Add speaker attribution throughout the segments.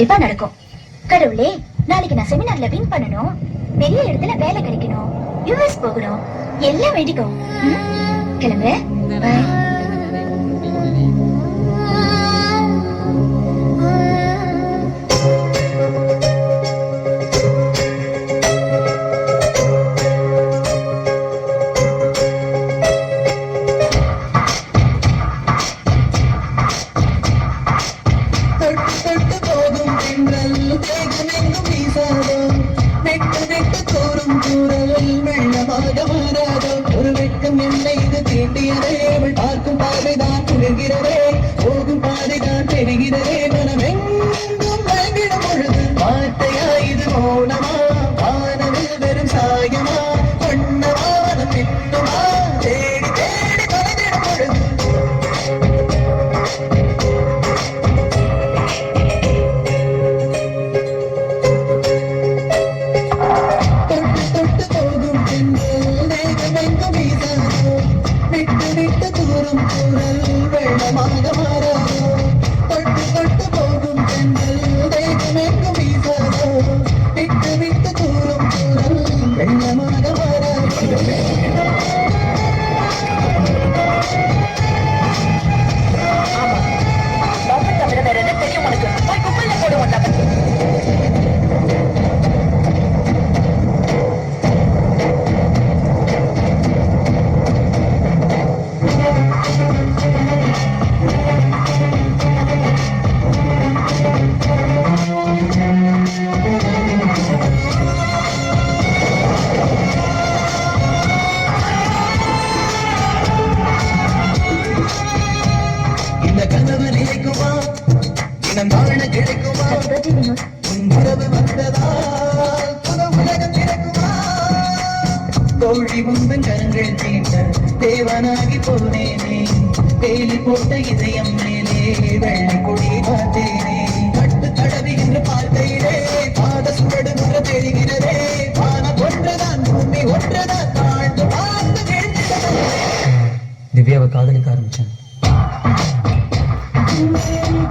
Speaker 1: கண்டிப்பா நடக்கும். கடவுளே, நாளைக்கு நான் செமினார்ல வின் பண்ணணும், பெரிய இடத்துல வேலை கிடைக்கணும், யுஎஸ் போகணும், எல்லாம் வேண்டிக்கோ. கிளம்பு. பை.
Speaker 2: தேவனாகி போனேனே, வேலி போட்ட இதயம் மேலே வெள்ளி கொடி பார்த்தேனே, கட்டு தடவி என்று பார்த்தையிலே பாத சுவடு முறை தெரிகிறதே, வானம் ஒன்றுதான் பூமி ஒன்றுதான் தாழ்ந்து பார்த்து கேட்கிறதே. திவ்யாவை காதலிக்க ஆரம்பிச்சேன்.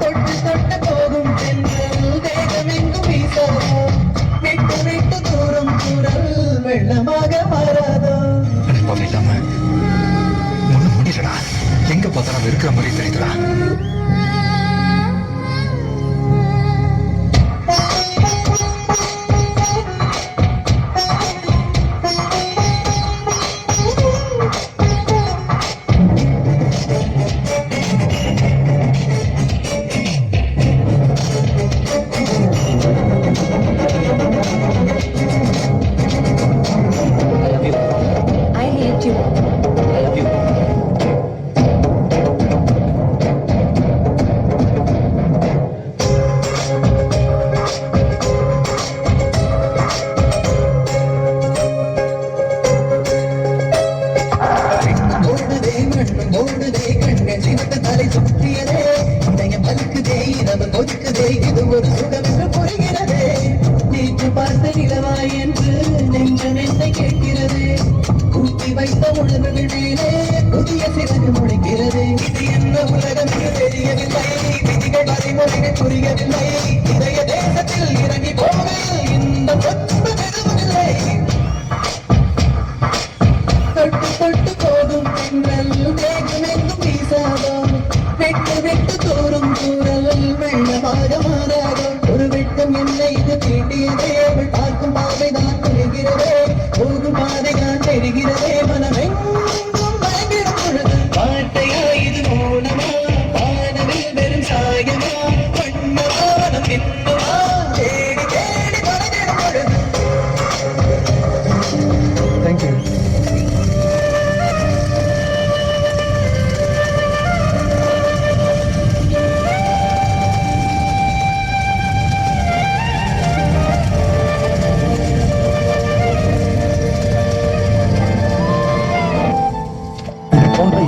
Speaker 2: தொட்டு தொட்டு போகும் பெண்கள் தேகம் எங்கும் வீசாதோ, விட்டு விட்டு தூரம் தூரல் வெள்ளமாக மாறாதோ. எங்க பார்த்தாலும் இருக்கிற மாதிரி தெரியுதுடா.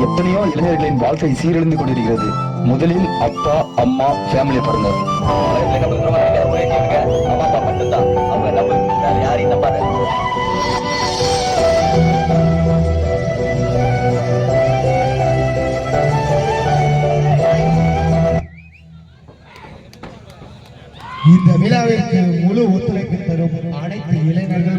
Speaker 3: எத்தனையோ இளைஞர்களின் வாழ்க்கை சீரழிந்து கொண்டிருக்கிறது. முதலில் அப்பா அம்மா ஃபேமிலி பாருங்க. யாரையும் நம்பாத.
Speaker 4: இந்த விழாவிற்கு முழு ஒத்துழைப்பு தரும் அனைத்து இளைஞர்கள்